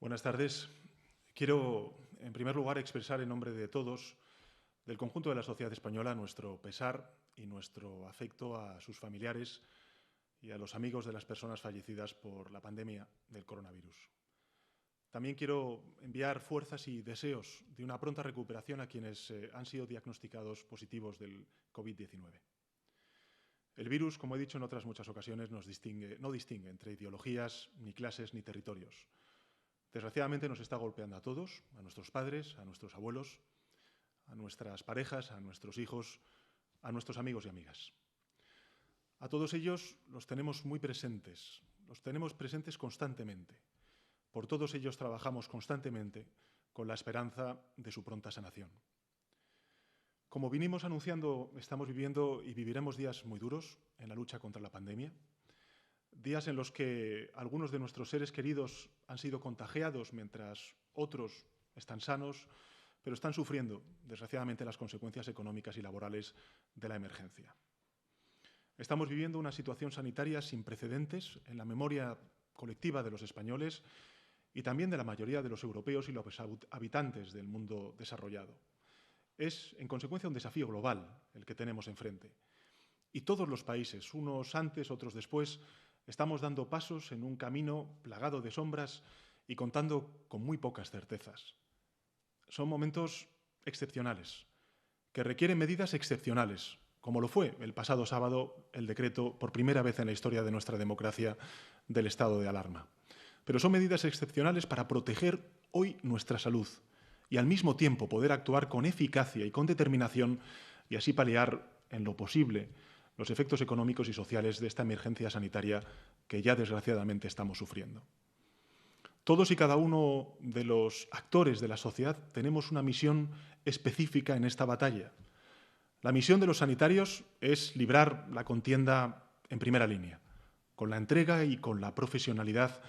Buenas tardes. Quiero, en primer lugar, expresar en nombre de todos, del conjunto de la sociedad española, nuestro pesar y nuestro afecto a sus familiares y a los amigos de las personas fallecidas por la pandemia del coronavirus. También quiero enviar fuerzas y deseos de una pronta recuperación a quienes han sido diagnosticados positivos del COVID-19. El virus, como he dicho en otras muchas ocasiones, no distingue entre ideologías, ni clases, ni territorios. Desgraciadamente nos está golpeando a todos, a nuestros padres, a nuestros abuelos, a nuestras parejas, a nuestros hijos, a nuestros amigos y amigas. A todos ellos los tenemos muy presentes, los tenemos presentes constantemente. Por todos ellos trabajamos constantemente con la esperanza de su pronta sanación. Como vinimos anunciando, estamos viviendo y viviremos días muy duros en la lucha contra la pandemia. Días en los que algunos de nuestros seres queridos han sido contagiados mientras otros están sanos, pero están sufriendo, desgraciadamente, las consecuencias económicas y laborales de la emergencia. Estamos viviendo una situación sanitaria sin precedentes en la memoria colectiva de los españoles y también de la mayoría de los europeos y los habitantes del mundo desarrollado. Es, en consecuencia, un desafío global el que tenemos enfrente. Y todos los países, unos antes, otros después, estamos dando pasos en un camino plagado de sombras y contando con muy pocas certezas. Son momentos excepcionales, que requieren medidas excepcionales, como lo fue el pasado sábado el decreto, por primera vez en la historia de nuestra democracia, del estado de alarma. Pero son medidas excepcionales para proteger hoy nuestra salud y al mismo tiempo poder actuar con eficacia y con determinación y así paliar en lo posible los efectos económicos y sociales de esta emergencia sanitaria que ya desgraciadamente estamos sufriendo. Todos y cada uno de los actores de la sociedad tenemos una misión específica en esta batalla. La misión de los sanitarios es librar la contienda en primera línea, con la entrega y con la profesionalidad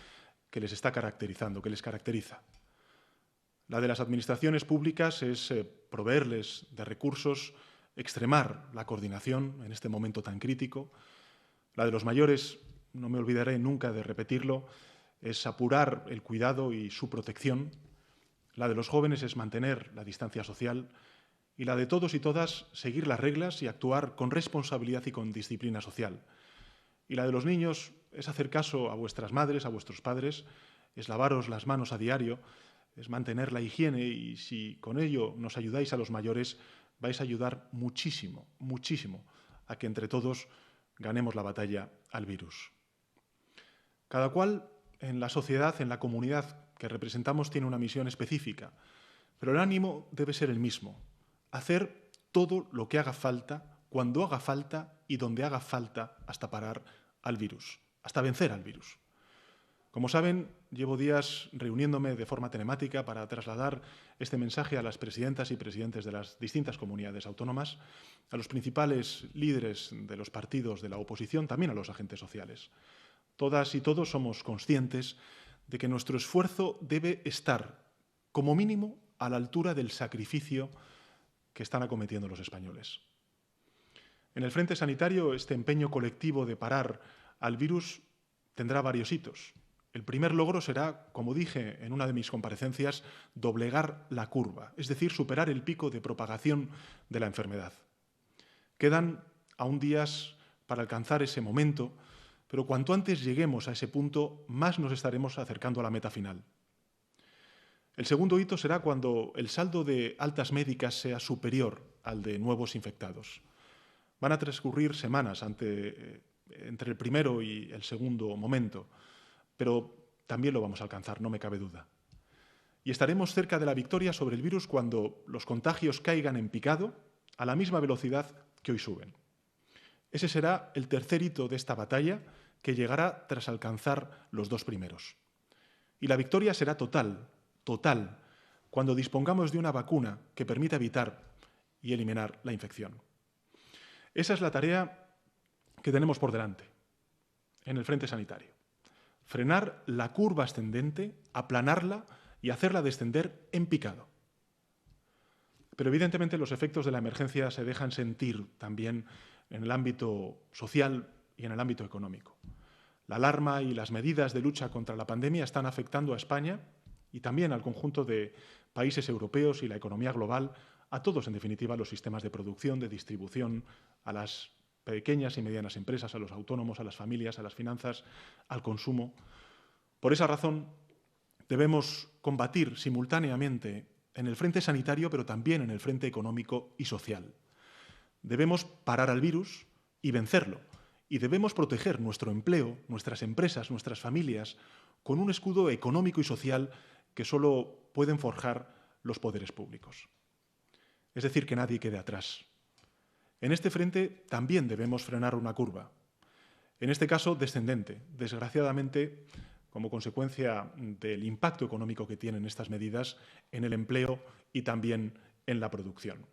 que les está caracterizando, que les caracteriza. La de las administraciones públicas es proveerles de recursos, extremar la coordinación en este momento tan crítico. La de los mayores, no me olvidaré nunca de repetirlo, es apurar el cuidado y su protección. La de los jóvenes es mantener la distancia social. Y la de todos y todas, seguir las reglas y actuar con responsabilidad y con disciplina social. Y la de los niños es hacer caso a vuestras madres, a vuestros padres, es lavaros las manos a diario, es mantener la higiene y si con ello nos ayudáis a los mayores, vais a ayudar muchísimo, muchísimo a que entre todos ganemos la batalla al virus. Cada cual en la sociedad, en la comunidad que representamos, tiene una misión específica, pero el ánimo debe ser el mismo: hacer todo lo que haga falta, cuando haga falta y donde haga falta hasta parar al virus, hasta vencer al virus. Como saben, llevo días reuniéndome de forma telemática para trasladar este mensaje a las presidentas y presidentes de las distintas comunidades autónomas, a los principales líderes de los partidos de la oposición, también a los agentes sociales. Todas y todos somos conscientes de que nuestro esfuerzo debe estar, como mínimo, a la altura del sacrificio que están acometiendo los españoles. En el frente sanitario, este empeño colectivo de parar al virus tendrá varios hitos. El primer logro será, como dije en una de mis comparecencias, doblegar la curva, es decir, superar el pico de propagación de la enfermedad. Quedan aún días para alcanzar ese momento, pero cuanto antes lleguemos a ese punto, más nos estaremos acercando a la meta final. El segundo hito será cuando el saldo de altas médicas sea superior al de nuevos infectados. Van a transcurrir semanas entre el primero y el segundo momento, pero también lo vamos a alcanzar, no me cabe duda. Y estaremos cerca de la victoria sobre el virus cuando los contagios caigan en picado a la misma velocidad que hoy suben. Ese será el tercer hito de esta batalla, que llegará tras alcanzar los dos primeros. Y la victoria será total, cuando dispongamos de una vacuna que permita evitar y eliminar la infección. Esa es la tarea que tenemos por delante en el frente sanitario. Frenar la curva ascendente, aplanarla y hacerla descender en picado. Pero evidentemente los efectos de la emergencia se dejan sentir también en el ámbito social y en el ámbito económico. La alarma y las medidas de lucha contra la pandemia están afectando a España y también al conjunto de países europeos y la economía global, a todos, en definitiva, los sistemas de producción, de distribución, a las pequeñas y medianas empresas, a los autónomos, a las familias, a las finanzas, al consumo. Por esa razón, debemos combatir simultáneamente en el frente sanitario, pero también en el frente económico y social. Debemos parar al virus y vencerlo. Y debemos proteger nuestro empleo, nuestras empresas, nuestras familias, con un escudo económico y social que solo pueden forjar los poderes públicos. Es decir, que nadie quede atrás. En este frente también debemos frenar una curva, en este caso descendente, desgraciadamente, como consecuencia del impacto económico que tienen estas medidas en el empleo y también en la producción.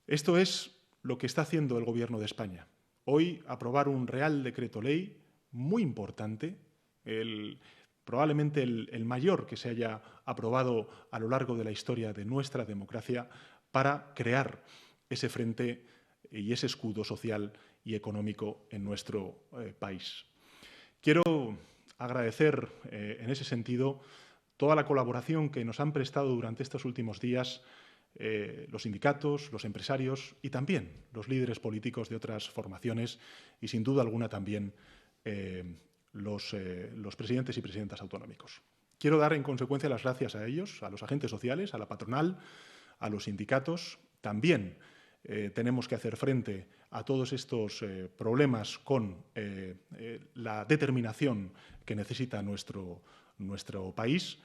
Esto es lo que está haciendo el Gobierno de España. Hoy aprobar un Real Decreto Ley muy importante, probablemente el mayor que se haya aprobado a lo largo de la historia de nuestra democracia, para crear ese frente y ese escudo social y económico en nuestro país. Quiero agradecer en ese sentido toda la colaboración que nos han prestado durante estos últimos días los sindicatos, los empresarios y también los líderes políticos de otras formaciones y, sin duda alguna, también los presidentes y presidentas autonómicos. Quiero dar, en consecuencia, las gracias a ellos, a los agentes sociales, a la patronal, a los sindicatos. También tenemos que hacer frente a todos estos problemas con la determinación que necesita nuestro país.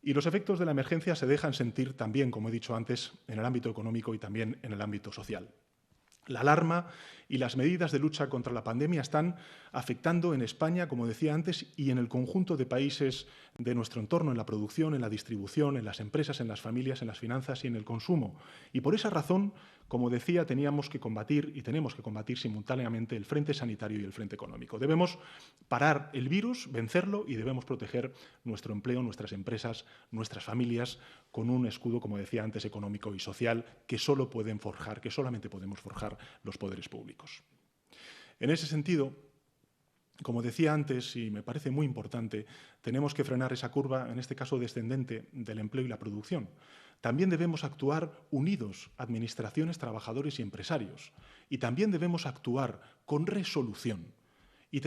Y los efectos de la emergencia se dejan sentir también, como he dicho antes, en el ámbito económico y también en el ámbito social. La alarma y las medidas de lucha contra la pandemia están afectando en España, como decía antes, y en el conjunto de países de nuestro entorno, en la producción, en la distribución, en las empresas, en las familias, en las finanzas y en el consumo. Y por esa razón, como decía, teníamos que combatir y tenemos que combatir simultáneamente el frente sanitario y el frente económico. Debemos parar el virus, vencerlo, y debemos proteger nuestro empleo, nuestras empresas, nuestras familias, con un escudo, como decía antes, económico y social que solo pueden forjar, que solamente podemos forjar los poderes públicos. En ese sentido, como decía antes, y me parece muy importante, tenemos que frenar esa curva, en este caso descendente, del empleo y la producción. También debemos actuar unidos, administraciones, trabajadores y empresarios. Y también debemos actuar con resolución. Y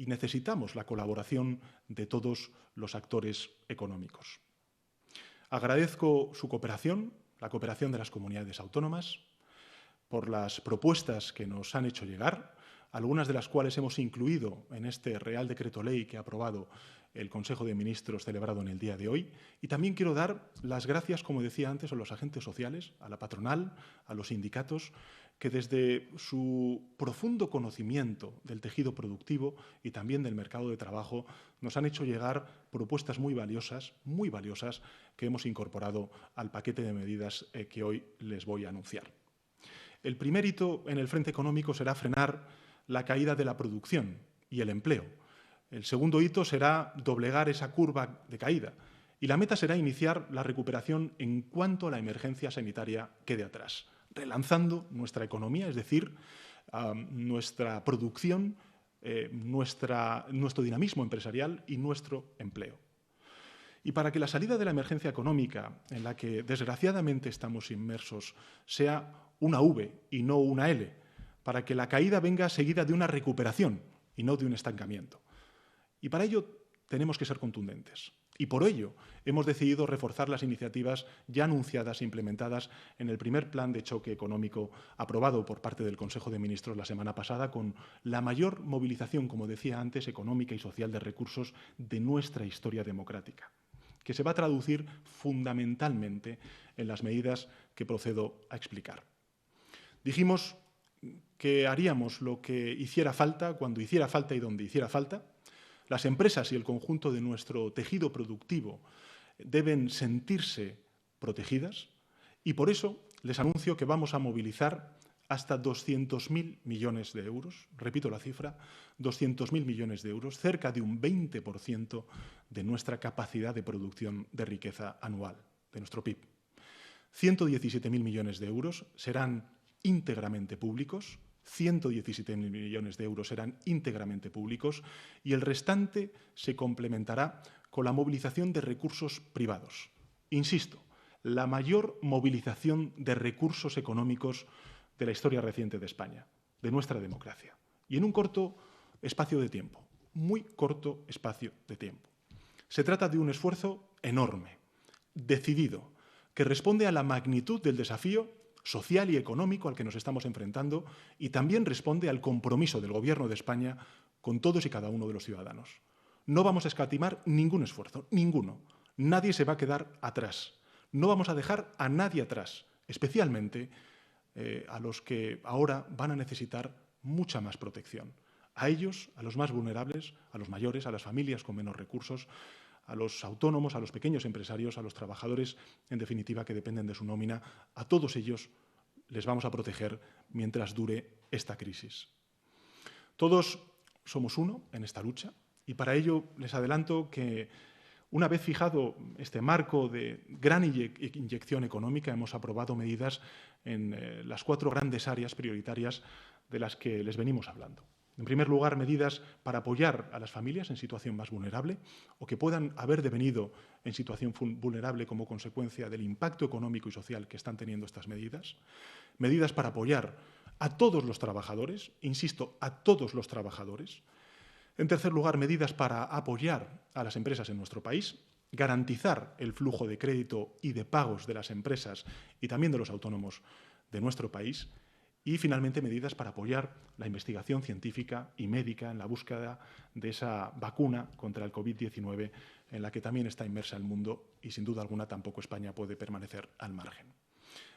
necesitamos la colaboración de todos los actores económicos. Agradezco su cooperación, la cooperación de las comunidades autónomas, por las propuestas que nos han hecho llegar, algunas de las cuales hemos incluido en este Real Decreto Ley que ha aprobado el Consejo de Ministros celebrado en el día de hoy. Y también quiero dar las gracias, como decía antes, a los agentes sociales, a la patronal, a los sindicatos, que desde su profundo conocimiento del tejido productivo y también del mercado de trabajo nos han hecho llegar propuestas muy valiosas que hemos incorporado al paquete de medidas que hoy les voy a anunciar. El primer hito en el frente económico será frenar la caída de la producción y el empleo. El segundo hito será doblegar esa curva de caída. Y la meta será iniciar la recuperación en cuanto la emergencia sanitaria quede atrás, relanzando nuestra economía, es decir, nuestra producción, nuestro dinamismo empresarial y nuestro empleo. Y para que la salida de la emergencia económica, en la que desgraciadamente estamos inmersos, sea una V y no una L, para que la caída venga seguida de una recuperación y no de un estancamiento. Y para ello tenemos que ser contundentes. Y por ello hemos decidido reforzar las iniciativas ya anunciadas e implementadas en el primer plan de choque económico aprobado por parte del Consejo de Ministros la semana pasada, con la mayor movilización, como decía antes, económica y social de recursos de nuestra historia democrática, que se va a traducir fundamentalmente en las medidas que procedo a explicar. Dijimos que haríamos lo que hiciera falta, cuando hiciera falta y donde hiciera falta. Las empresas y el conjunto de nuestro tejido productivo deben sentirse protegidas y por eso les anuncio que vamos a movilizar hasta 200.000 millones de euros, repito la cifra, 200.000 millones de euros, cerca de un 20% de nuestra capacidad de producción de riqueza anual, de nuestro PIB. 117.000 millones de euros serán íntegramente públicos, 117.000 millones de euros serán íntegramente públicos y el restante se complementará con la movilización de recursos privados. Insisto, la mayor movilización de recursos económicos de la historia reciente de España, de nuestra democracia. Y en un corto espacio de tiempo, muy corto espacio de tiempo. Se trata de un esfuerzo enorme, decidido, que responde a la magnitud del desafío social y económico al que nos estamos enfrentando y también responde al compromiso del Gobierno de España con todos y cada uno de los ciudadanos. No vamos a escatimar ningún esfuerzo, ninguno. Nadie se va a quedar atrás. No vamos a dejar a nadie atrás, especialmente a los que ahora van a necesitar mucha más protección. A ellos, a los más vulnerables, a los mayores, a las familias con menos recursos, a los autónomos, a los pequeños empresarios, a los trabajadores, en definitiva, que dependen de su nómina. A todos ellos les vamos a proteger mientras dure esta crisis. Todos somos uno en esta lucha y para ello les adelanto que una vez fijado este marco de gran inyección económica, hemos aprobado medidas en las 4 grandes áreas prioritarias de las que les venimos hablando. En primer lugar, medidas para apoyar a las familias en situación más vulnerable o que puedan haber devenido en situación vulnerable como consecuencia del impacto económico y social que están teniendo estas medidas. Medidas para apoyar a todos los trabajadores, insisto, a todos los trabajadores. En tercer lugar, medidas para apoyar a las empresas en nuestro país, garantizar el flujo de crédito y de pagos de las empresas y también de los autónomos de nuestro país. Y, finalmente, medidas para apoyar la investigación científica y médica en la búsqueda de esa vacuna contra el COVID-19 en la que también está inmersa el mundo y, sin duda alguna, tampoco España puede permanecer al margen.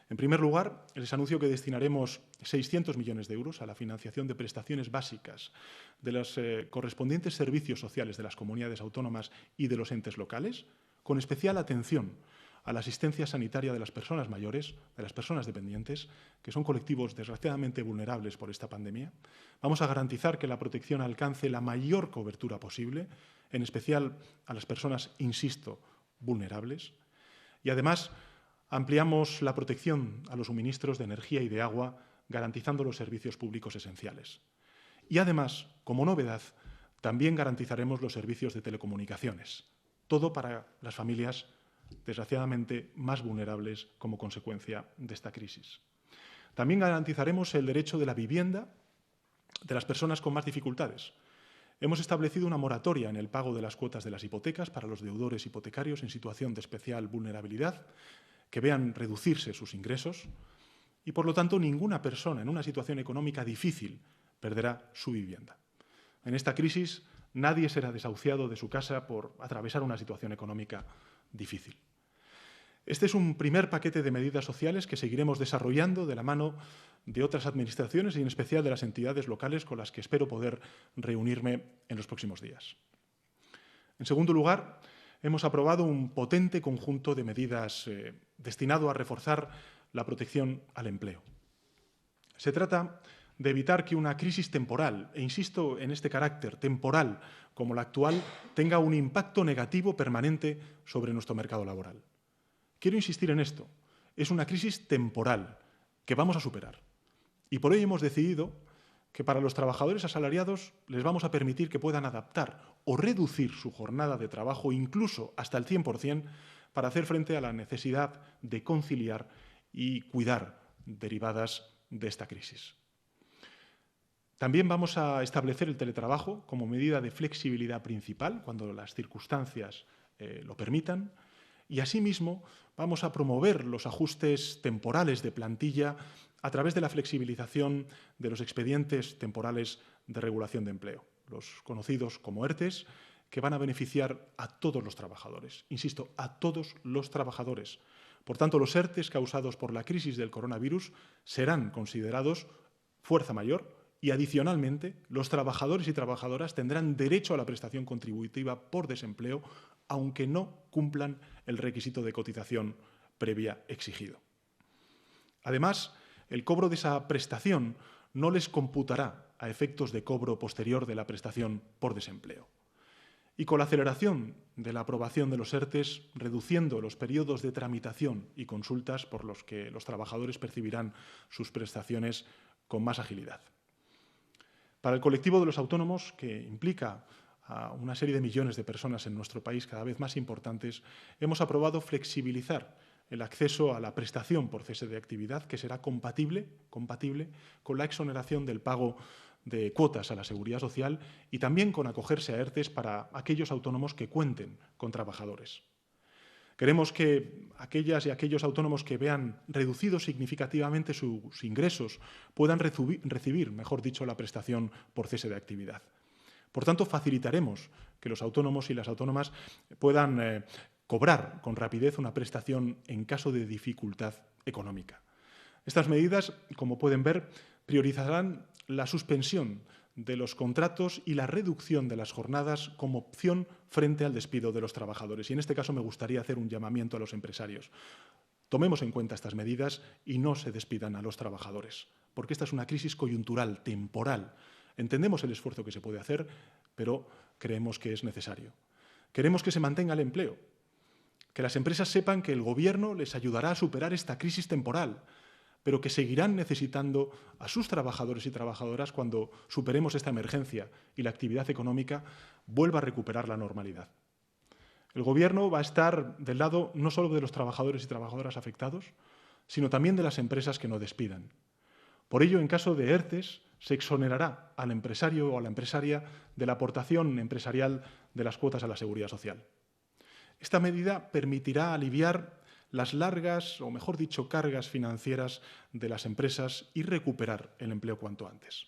En primer lugar, les anuncio que destinaremos 600 millones de euros a la financiación de prestaciones básicas de los correspondientes servicios sociales de las comunidades autónomas y de los entes locales, con especial atención a la asistencia sanitaria de las personas mayores, de las personas dependientes, que son colectivos desgraciadamente vulnerables por esta pandemia. Vamos a garantizar que la protección alcance la mayor cobertura posible, en especial a las personas, insisto, vulnerables. Y además ampliamos la protección a los suministros de energía y de agua, garantizando los servicios públicos esenciales. Y además, como novedad, también garantizaremos los servicios de telecomunicaciones. Todo para las familias desgraciadamente más vulnerables como consecuencia de esta crisis. También garantizaremos el derecho de la vivienda de las personas con más dificultades. Hemos establecido una moratoria en el pago de las cuotas de las hipotecas para los deudores hipotecarios en situación de especial vulnerabilidad, que vean reducirse sus ingresos y, por lo tanto, ninguna persona en una situación económica difícil perderá su vivienda. En esta crisis, nadie será desahuciado de su casa por atravesar una situación económica difícil. Este es un primer paquete de medidas sociales que seguiremos desarrollando de la mano de otras administraciones y en especial de las entidades locales con las que espero poder reunirme en los próximos días. En segundo lugar, hemos aprobado un potente conjunto de medidas destinado a reforzar la protección al empleo. Se trata de evitar que una crisis temporal, e insisto en este carácter temporal como la actual, tenga un impacto negativo permanente sobre nuestro mercado laboral. Quiero insistir en esto. Es una crisis temporal que vamos a superar. Y por ello hemos decidido que para los trabajadores asalariados les vamos a permitir que puedan adaptar o reducir su jornada de trabajo incluso hasta el 100% para hacer frente a la necesidad de conciliar y cuidar derivadas de esta crisis. También vamos a establecer el teletrabajo como medida de flexibilidad principal cuando las circunstancias lo permitan y, asimismo, vamos a promover los ajustes temporales de plantilla a través de la flexibilización de los expedientes temporales de regulación de empleo, los conocidos como ERTEs, que van a beneficiar a todos los trabajadores. Insisto, a todos los trabajadores. Por tanto, los ERTEs causados por la crisis del coronavirus serán considerados fuerza mayor y, adicionalmente, los trabajadores y trabajadoras tendrán derecho a la prestación contributiva por desempleo, aunque no cumplan el requisito de cotización previa exigido. Además, el cobro de esa prestación no les computará a efectos de cobro posterior de la prestación por desempleo. Y con la aceleración de la aprobación de los ERTEs, reduciendo los periodos de tramitación y consultas por los que los trabajadores percibirán sus prestaciones con más agilidad. Para el colectivo de los autónomos, que implica a una serie de millones de personas en nuestro país, cada vez más importantes, hemos aprobado flexibilizar el acceso a la prestación por cese de actividad, que será compatible con la exoneración del pago de cuotas a la Seguridad Social y también con acogerse a ERTEs para aquellos autónomos que cuenten con trabajadores. Queremos que aquellas y aquellos autónomos que vean reducidos significativamente sus ingresos puedan recibir, mejor dicho, la prestación por cese de actividad. Por tanto, facilitaremos que los autónomos y las autónomas puedan cobrar con rapidez una prestación en caso de dificultad económica. Estas medidas, como pueden ver, priorizarán la suspensión de los contratos y la reducción de las jornadas como opción frente al despido de los trabajadores. Y en este caso me gustaría hacer un llamamiento a los empresarios. Tomemos en cuenta estas medidas y no se despidan a los trabajadores, porque esta es una crisis coyuntural, temporal. Entendemos el esfuerzo que se puede hacer, pero creemos que es necesario. Queremos que se mantenga el empleo, que las empresas sepan que el Gobierno les ayudará a superar esta crisis temporal, pero que seguirán necesitando a sus trabajadores y trabajadoras cuando superemos esta emergencia y la actividad económica vuelva a recuperar la normalidad. El Gobierno va a estar del lado no solo de los trabajadores y trabajadoras afectados, sino también de las empresas que no despidan. Por ello, en caso de ERTEs, se exonerará al empresario o a la empresaria de la aportación empresarial de las cuotas a la Seguridad Social. Esta medida permitirá aliviar las largas, o mejor dicho, cargas financieras de las empresas y recuperar el empleo cuanto antes.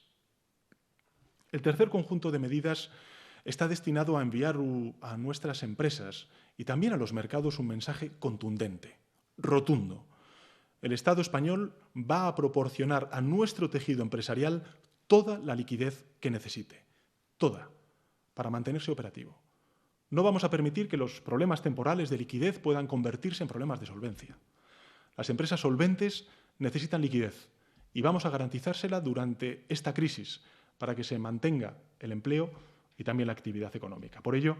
El tercer conjunto de medidas está destinado a enviar a nuestras empresas y también a los mercados un mensaje contundente, rotundo. El Estado español va a proporcionar a nuestro tejido empresarial toda la liquidez que necesite, toda, para mantenerse operativo. No vamos a permitir que los problemas temporales de liquidez puedan convertirse en problemas de solvencia. Las empresas solventes necesitan liquidez y vamos a garantizársela durante esta crisis para que se mantenga el empleo y también la actividad económica. Por ello,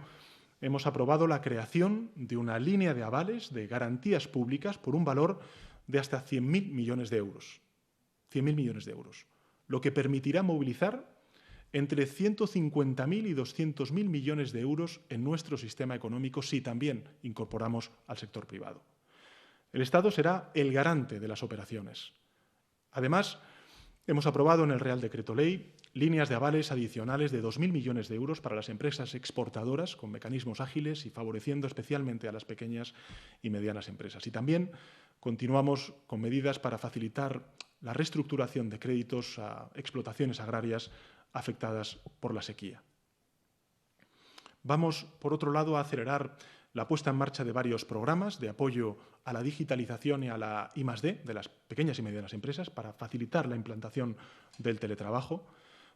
hemos aprobado la creación de una línea de avales de garantías públicas por un valor de hasta 100.000 millones de euros. 100.000 millones de euros, lo que permitirá movilizar entre 150.000 y 200.000 millones de euros en nuestro sistema económico si también incorporamos al sector privado. El Estado será el garante de las operaciones. Además, hemos aprobado en el Real Decreto Ley líneas de avales adicionales de 2.000 millones de euros para las empresas exportadoras con mecanismos ágiles y favoreciendo especialmente a las pequeñas y medianas empresas. Y también continuamos con medidas para facilitar la reestructuración de créditos a explotaciones agrarias afectadas por la sequía. Vamos, por otro lado, a acelerar la puesta en marcha de varios programas de apoyo a la digitalización y a la I+D de las pequeñas y medianas empresas para facilitar la implantación del teletrabajo.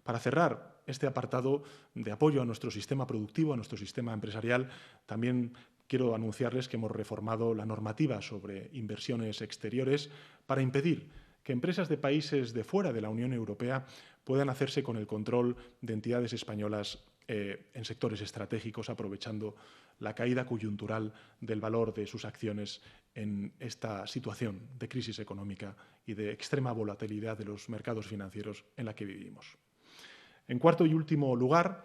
Para cerrar este apartado de apoyo a nuestro sistema productivo, a nuestro sistema empresarial, también quiero anunciarles que hemos reformado la normativa sobre inversiones exteriores para impedir que empresas de países de fuera de la Unión Europea puedan hacerse con el control de entidades españolas en sectores estratégicos, aprovechando la caída coyuntural del valor de sus acciones en esta situación de crisis económica y de extrema volatilidad de los mercados financieros en la que vivimos. En cuarto y último lugar,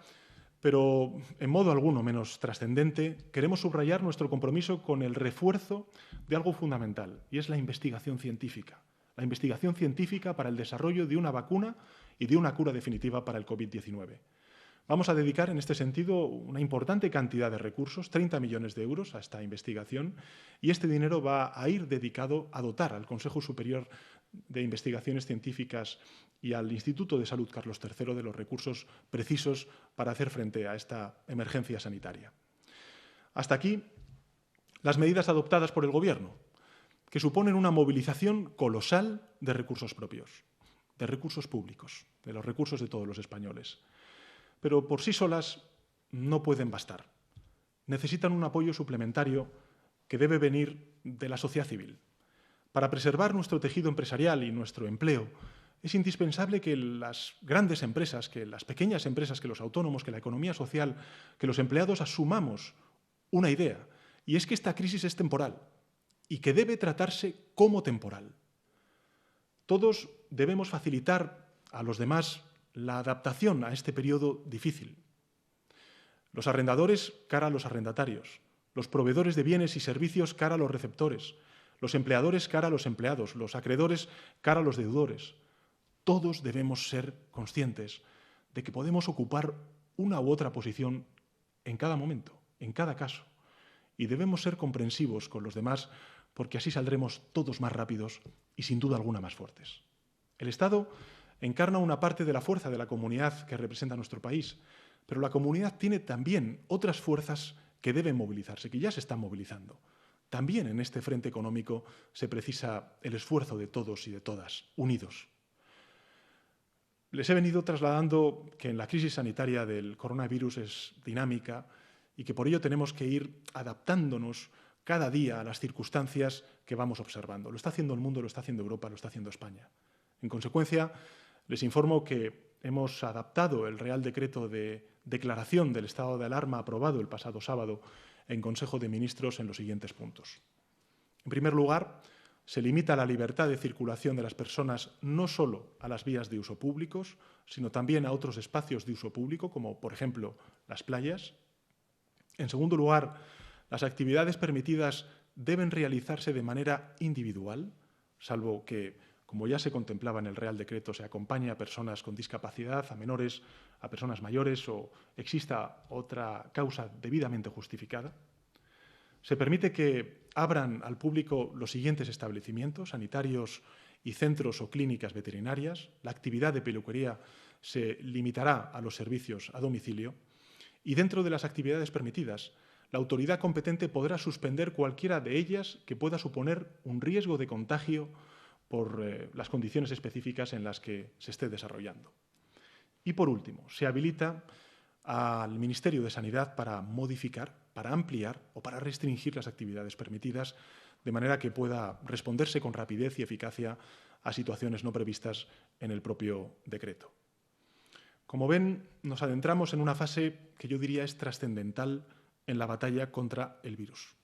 pero en modo alguno menos trascendente, queremos subrayar nuestro compromiso con el refuerzo de algo fundamental, y es la investigación científica. La investigación científica para el desarrollo de una vacuna y de una cura definitiva para el COVID-19. Vamos a dedicar en este sentido una importante cantidad de recursos, 30 millones de euros, a esta investigación, y este dinero va a ir dedicado a dotar al Consejo Superior de Investigaciones Científicas y al Instituto de Salud Carlos III de los recursos precisos para hacer frente a esta emergencia sanitaria. Hasta aquí las medidas adoptadas por el Gobierno, que suponen una movilización colosal de recursos propios, de recursos públicos, de los recursos de todos los españoles. Pero por sí solas no pueden bastar. Necesitan un apoyo suplementario que debe venir de la sociedad civil. Para preservar nuestro tejido empresarial y nuestro empleo, es indispensable que las grandes empresas, que las pequeñas empresas, que los autónomos, que la economía social, que los empleados asumamos una idea, y es que esta crisis es temporal y que debe tratarse como temporal. Todos debemos facilitar a los demás la adaptación a este periodo difícil. los arrendadores cara a los arrendatarios, los proveedores de bienes y servicios cara a los receptores, los empleadores cara a los empleados, los acreedores cara a los deudores. Todos debemos ser conscientes de que podemos ocupar una u otra posición en cada momento, en cada caso, y debemos ser comprensivos con los demás porque así saldremos todos más rápidos y sin duda alguna más fuertes. El Estado encarna una parte de la fuerza de la comunidad que representa nuestro país, pero la comunidad tiene también otras fuerzas que deben movilizarse, que ya se están movilizando. También en este frente económico se precisa el esfuerzo de todos y de todas, unidos. Les he venido trasladando que en la crisis sanitaria del coronavirus es dinámica y que por ello tenemos que ir adaptándonos cada día a las circunstancias que vamos observando. Lo está haciendo el mundo, lo está haciendo Europa, lo está haciendo España. En consecuencia, les informo que hemos adaptado el Real Decreto de declaración del estado de alarma aprobado el pasado sábado en Consejo de Ministros en los siguientes puntos. En primer lugar, se limita la libertad de circulación de las personas no solo a las vías de uso públicos, sino también a otros espacios de uso público, como por ejemplo las playas. En segundo lugar, las actividades permitidas deben realizarse de manera individual, salvo que, como ya se contemplaba en el Real Decreto, se acompañe a personas con discapacidad, a menores, a personas mayores o exista otra causa debidamente justificada. Se permite que abran al público los siguientes establecimientos sanitarios y centros o clínicas veterinarias. La actividad de peluquería se limitará a los servicios a domicilio y dentro de las actividades permitidas, la autoridad competente podrá suspender cualquiera de ellas que pueda suponer un riesgo de contagio por las condiciones específicas en las que se esté desarrollando. Y por último, se habilita al Ministerio de Sanidad para modificar, para ampliar o para restringir las actividades permitidas de manera que pueda responderse con rapidez y eficacia a situaciones no previstas en el propio decreto. Como ven, nos adentramos en una fase que yo diría es trascendental en la batalla contra el virus.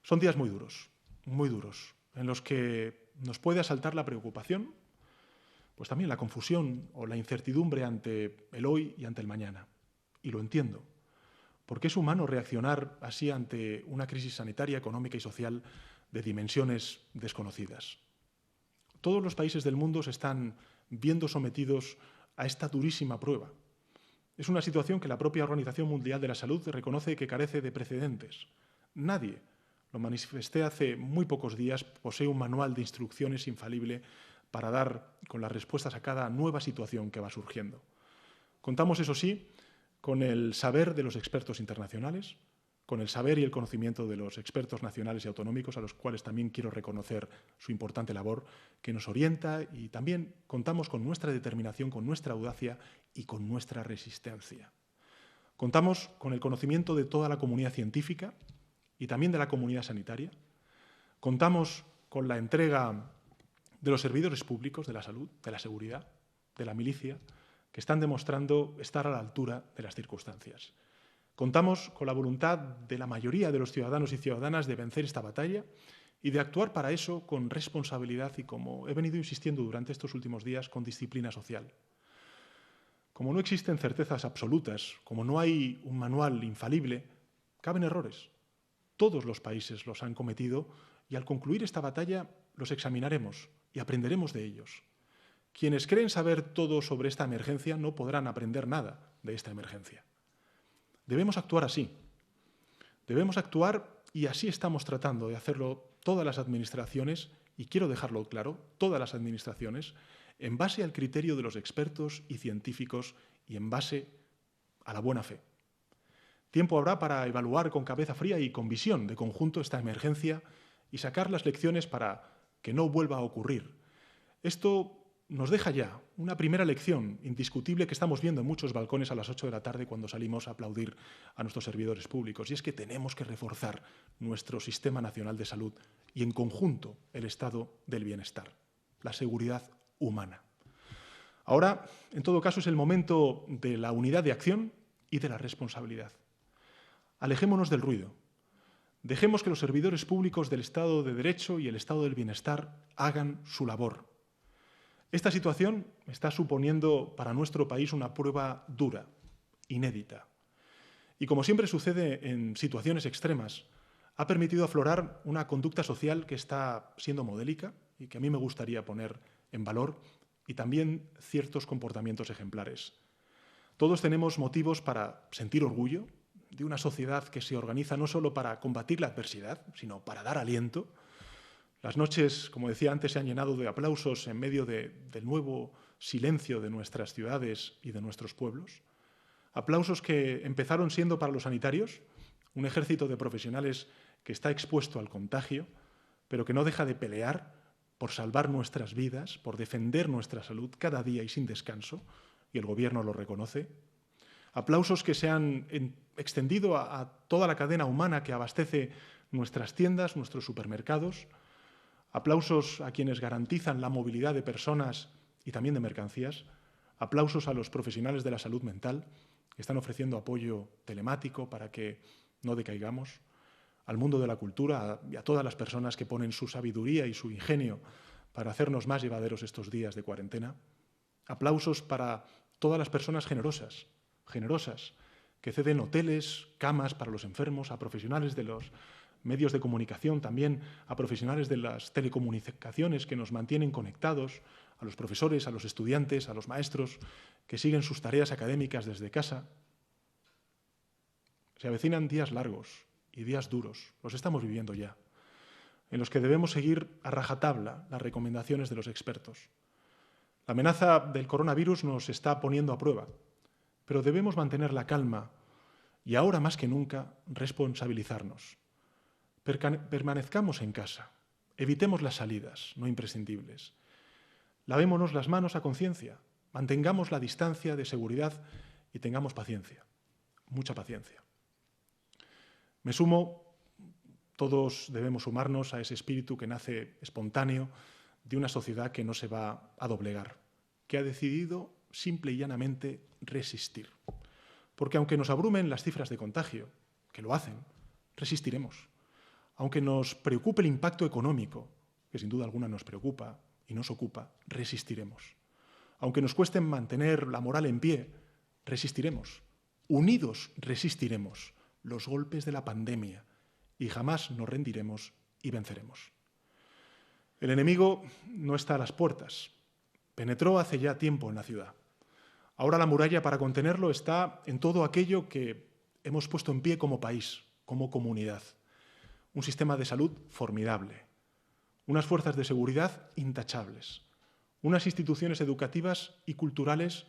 Son días muy duros, en los que nos puede asaltar la preocupación, pues también la confusión o la incertidumbre ante el hoy y ante el mañana. Y lo entiendo, porque es humano reaccionar así ante una crisis sanitaria, económica y social de dimensiones desconocidas. Todos los países del mundo se están viendo sometidos a esta durísima prueba. Es una situación que la propia Organización Mundial de la Salud reconoce que carece de precedentes. Nadie, lo manifesté hace muy pocos días, posee un manual de instrucciones infalible para dar con las respuestas a cada nueva situación que va surgiendo. Contamos, eso sí, con el saber de los expertos internacionales, con el saber y el conocimiento de los expertos nacionales y autonómicos, a los cuales también quiero reconocer su importante labor, que nos orienta, y también contamos con nuestra determinación, con nuestra audacia y con nuestra resistencia. Contamos con el conocimiento de toda la comunidad científica y también de la comunidad sanitaria. Contamos con la entrega de los servidores públicos de la salud, de la seguridad, de la milicia, que están demostrando estar a la altura de las circunstancias. Contamos con la voluntad de la mayoría de los ciudadanos y ciudadanas de vencer esta batalla y de actuar para eso con responsabilidad y, como he venido insistiendo durante estos últimos días, con disciplina social. Como no existen certezas absolutas, como no hay un manual infalible, caben errores. Todos los países los han cometido y al concluir esta batalla los examinaremos y aprenderemos de ellos. Quienes creen saber todo sobre esta emergencia no podrán aprender nada de esta emergencia. Debemos actuar así. Debemos actuar y así estamos tratando de hacerlo todas las administraciones, y quiero dejarlo claro, todas las administraciones, en base al criterio de los expertos y científicos y en base a la buena fe. Tiempo habrá para evaluar con cabeza fría y con visión de conjunto esta emergencia y sacar las lecciones para que no vuelva a ocurrir. Esto nos deja ya una primera lección indiscutible que estamos viendo en muchos balcones a las 8 de la tarde cuando salimos a aplaudir a nuestros servidores públicos, y es que tenemos que reforzar nuestro Sistema Nacional de Salud y, en conjunto, el estado del bienestar, la seguridad humana. Ahora, en todo caso, es el momento de la unidad de acción y de la responsabilidad. Alejémonos del ruido. Dejemos que los servidores públicos del Estado de Derecho y el estado del bienestar hagan su labor. Esta situación está suponiendo para nuestro país una prueba dura, inédita. Y como siempre sucede en situaciones extremas, ha permitido aflorar una conducta social que está siendo modélica y que a mí me gustaría poner en valor, y también ciertos comportamientos ejemplares. Todos tenemos motivos para sentir orgullo de una sociedad que se organiza no solo para combatir la adversidad, sino para dar aliento. Las noches, como decía antes, se han llenado de aplausos en medio del nuevo silencio de nuestras ciudades y de nuestros pueblos. Aplausos que empezaron siendo para los sanitarios, un ejército de profesionales que está expuesto al contagio, pero que no deja de pelear por salvar nuestras vidas, por defender nuestra salud cada día y sin descanso, y el Gobierno lo reconoce. Aplausos que se han extendido a toda la cadena humana que abastece nuestras tiendas, nuestros supermercados. Aplausos a quienes garantizan la movilidad de personas y también de mercancías. Aplausos a los profesionales de la salud mental que están ofreciendo apoyo telemático para que no decaigamos. Al mundo de la cultura y a todas las personas que ponen su sabiduría y su ingenio para hacernos más llevaderos estos días de cuarentena. Aplausos para todas las personas generosas, que ceden hoteles, camas para los enfermos, a profesionales de los medios de comunicación, también a profesionales de las telecomunicaciones que nos mantienen conectados, a los profesores, a los estudiantes, a los maestros que siguen sus tareas académicas desde casa. Se avecinan días largos y días duros, los estamos viviendo ya, en los que debemos seguir a rajatabla las recomendaciones de los expertos. La amenaza del coronavirus nos está poniendo a prueba, pero debemos mantener la calma y ahora más que nunca responsabilizarnos. Permanezcamos en casa, evitemos las salidas no imprescindibles, lavémonos las manos a conciencia, mantengamos la distancia de seguridad y tengamos paciencia, mucha paciencia. Me sumo, todos debemos sumarnos a ese espíritu que nace espontáneo de una sociedad que no se va a doblegar, que ha decidido simple y llanamente resistir. Porque aunque nos abrumen las cifras de contagio, que lo hacen, resistiremos. Aunque nos preocupe el impacto económico, que sin duda alguna nos preocupa y nos ocupa, resistiremos. Aunque nos cueste mantener la moral en pie, resistiremos. Unidos resistiremos los golpes de la pandemia y jamás nos rendiremos y venceremos. El enemigo no está a las puertas. Penetró hace ya tiempo en la ciudad. Ahora la muralla para contenerlo está en todo aquello que hemos puesto en pie como país, como comunidad. Un sistema de salud formidable, unas fuerzas de seguridad intachables, unas instituciones educativas y culturales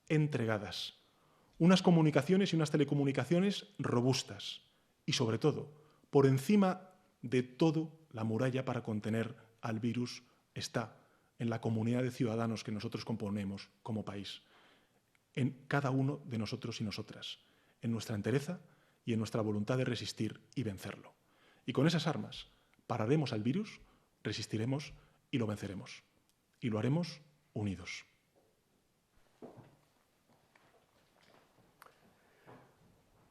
entregadas, unas comunicaciones y unas telecomunicaciones robustas y, sobre todo, por encima de todo, la muralla para contener al virus está en la comunidad de ciudadanos que nosotros componemos como país, en cada uno de nosotros y nosotras, en nuestra entereza y en nuestra voluntad de resistir y vencerlo. Y con esas armas pararemos al virus, resistiremos y lo venceremos. Y lo haremos unidos.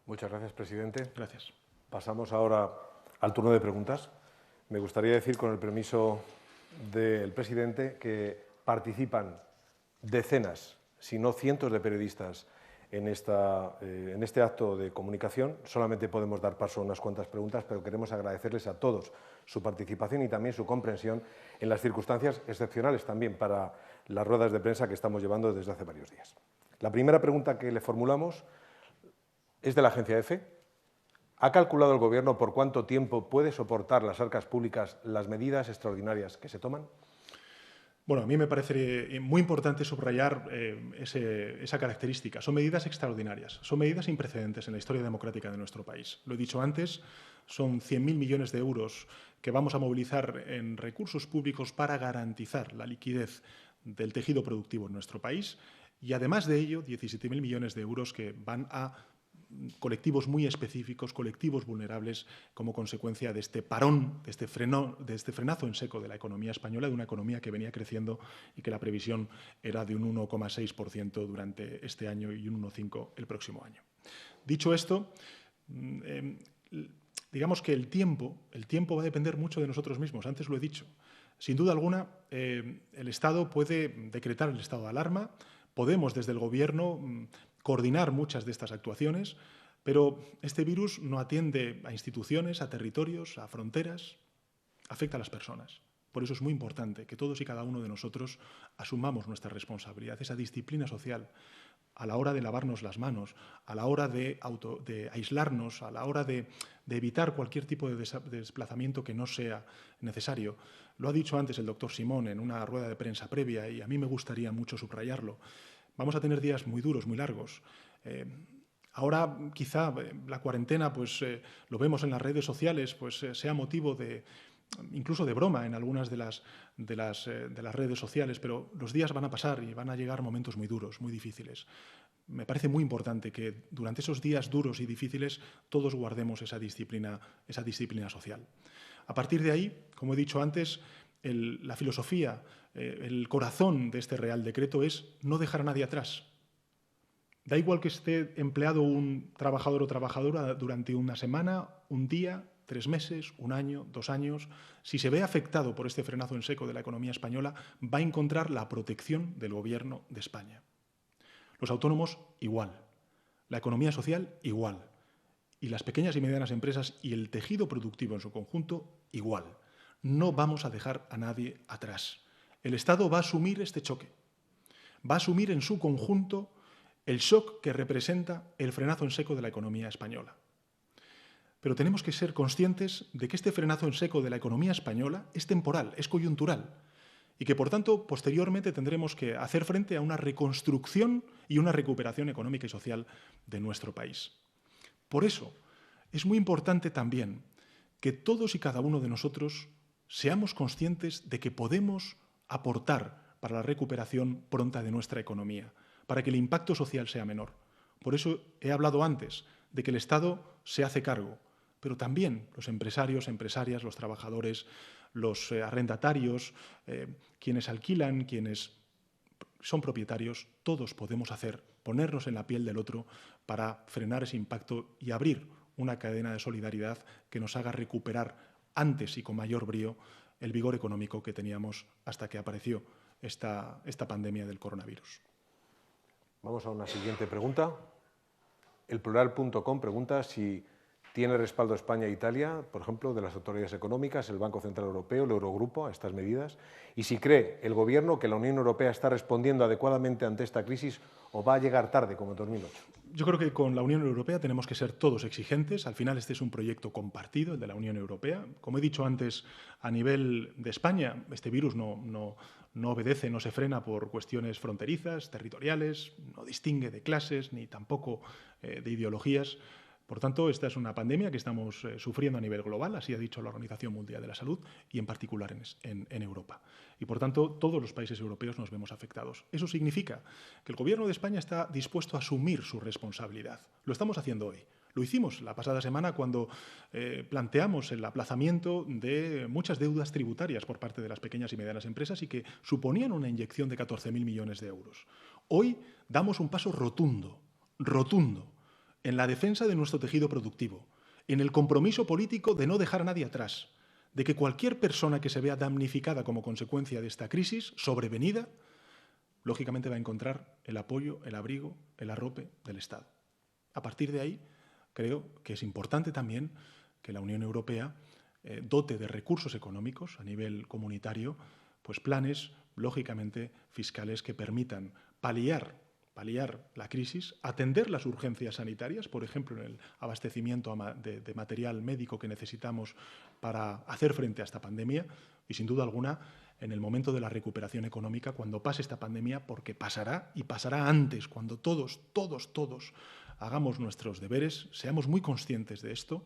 Muchas gracias, presidente. Gracias. Pasamos ahora al turno de preguntas. Me gustaría decir, con el permiso del presidente, que participan decenas, si no cientos de periodistas en este acto de comunicación. Solamente podemos dar paso a unas cuantas preguntas, pero queremos agradecerles a todos su participación y también su comprensión en las circunstancias excepcionales también para las ruedas de prensa que estamos llevando desde hace varios días. La primera pregunta que le formulamos es de la agencia EFE. ¿Ha calculado el Gobierno por cuánto tiempo puede soportar las arcas públicas las medidas extraordinarias que se toman? Bueno, a mí me parece muy importante subrayar esa característica. Son medidas extraordinarias, son medidas sin precedentes en la historia democrática de nuestro país. Lo he dicho antes, son 100.000 millones de euros que vamos a movilizar en recursos públicos para garantizar la liquidez del tejido productivo en nuestro país y, además de ello, 17.000 millones de euros que van a colectivos muy específicos, colectivos vulnerables, como consecuencia de este parón, de este frenazo en seco de la economía española, de una economía que venía creciendo y que la previsión era de un 1,6% durante este año y un 1,5% el próximo año. Dicho esto, digamos que el tiempo va a depender mucho de nosotros mismos, antes lo he dicho. Sin duda alguna, el Estado puede decretar el estado de alarma, podemos desde el Gobierno coordinar muchas de estas actuaciones, Pero este virus no atiende a instituciones, a territorios, a fronteras, afecta a las personas. Por eso es muy importante que todos y cada uno de nosotros asumamos nuestra responsabilidad, esa disciplina social, a la hora de lavarnos las manos, a la hora de aislarnos, a la hora de evitar cualquier tipo de desplazamiento que no sea necesario. Lo ha dicho antes el doctor Simón en una rueda de prensa previa y a mí me gustaría mucho subrayarlo. Vamos a tener días muy duros, muy largos. Ahora quizá la cuarentena, lo vemos en las redes sociales, sea motivo incluso de broma en algunas de las redes sociales, pero los días van a pasar y van a llegar momentos muy duros, muy difíciles. Me parece muy importante que durante esos días duros y difíciles todos guardemos esa disciplina social. A partir de ahí, como he dicho antes, la filosofía, el corazón de este Real Decreto es no dejar a nadie atrás. Da igual que esté empleado un trabajador o trabajadora durante una semana, un día, 3 meses, 1 año, 2 años, si se ve afectado por este frenazo en seco de la economía española, va a encontrar la protección del Gobierno de España. Los autónomos, igual. La economía social, igual. Y las pequeñas y medianas empresas y el tejido productivo en su conjunto, igual. No vamos a dejar a nadie atrás. El Estado va a asumir este choque. Va a asumir en su conjunto el shock que representa el frenazo en seco de la economía española. Pero tenemos que ser conscientes de que este frenazo en seco de la economía española es temporal, es coyuntural, y que, por tanto, posteriormente tendremos que hacer frente a una reconstrucción y una recuperación económica y social de nuestro país. Por eso, es muy importante también que todos y cada uno de nosotros seamos conscientes de que podemos aportar para la recuperación pronta de nuestra economía, para que el impacto social sea menor. Por eso he hablado antes de que el Estado se hace cargo, pero también los empresarios, empresarias, los trabajadores, los arrendatarios, quienes alquilan, quienes son propietarios, todos podemos ponernos en la piel del otro para frenar ese impacto y abrir una cadena de solidaridad que nos haga recuperar antes y con mayor brío el vigor económico que teníamos hasta que apareció esta pandemia del coronavirus. Vamos a una siguiente pregunta. Elplural.com pregunta si tiene respaldo España e Italia, por ejemplo, de las autoridades económicas, el Banco Central Europeo, el Eurogrupo, a estas medidas, y si cree el Gobierno que la Unión Europea está respondiendo adecuadamente ante esta crisis o va a llegar tarde, como en 2008. Yo creo que con la Unión Europea tenemos que ser todos exigentes. Al final este es un proyecto compartido, el de la Unión Europea. Como he dicho antes, a nivel de España, este virus no obedece, no se frena por cuestiones fronterizas, territoriales, no distingue de clases ni tampoco de ideologías. Por tanto, esta es una pandemia que estamos sufriendo a nivel global, así ha dicho la Organización Mundial de la Salud, y en particular en Europa. Y, por tanto, todos los países europeos nos vemos afectados. Eso significa que el Gobierno de España está dispuesto a asumir su responsabilidad. Lo estamos haciendo hoy. Lo hicimos la pasada semana cuando planteamos el aplazamiento de muchas deudas tributarias por parte de las pequeñas y medianas empresas y que suponían una inyección de 14.000 millones de euros. Hoy damos un paso rotundo en la defensa de nuestro tejido productivo, en el compromiso político de no dejar a nadie atrás, de que cualquier persona que se vea damnificada como consecuencia de esta crisis sobrevenida, lógicamente va a encontrar el apoyo, el abrigo, el arrope del Estado. A partir de ahí, creo que es importante también que la Unión Europea dote de recursos económicos a nivel comunitario, pues planes, lógicamente, fiscales que permitan paliar la crisis, atender las urgencias sanitarias, por ejemplo, en el abastecimiento de material médico que necesitamos para hacer frente a esta pandemia y, sin duda alguna, en el momento de la recuperación económica, cuando pase esta pandemia, porque pasará y pasará antes, cuando todos hagamos nuestros deberes, seamos muy conscientes de esto,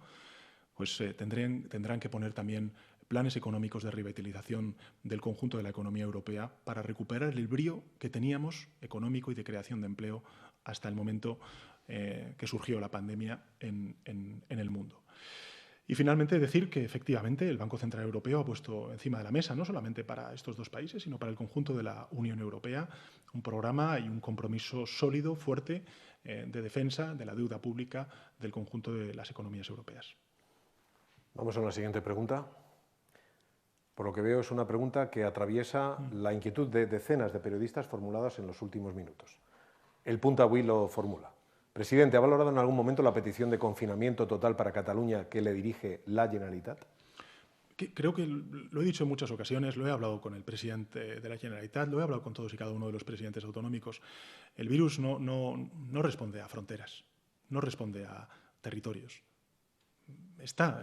pues tendrán que poner también planes económicos de revitalización del conjunto de la economía europea para recuperar el brío que teníamos económico y de creación de empleo hasta el momento que surgió la pandemia en el mundo. Y finalmente decir que efectivamente el Banco Central Europeo ha puesto encima de la mesa, no solamente para estos dos países, sino para el conjunto de la Unión Europea, un programa y un compromiso sólido, fuerte, de defensa de la deuda pública del conjunto de las economías europeas. Vamos a una siguiente pregunta. Por lo que veo es una pregunta que atraviesa la inquietud de decenas de periodistas formuladas en los últimos minutos. El Punt Avui lo formula. Presidente, ¿ha valorado en algún momento la petición de confinamiento total para Cataluña que le dirige la Generalitat? Creo que lo he dicho en muchas ocasiones, lo he hablado con el presidente de la Generalitat, lo he hablado con todos y cada uno de los presidentes autonómicos. El virus no responde a fronteras, no responde a territorios. Está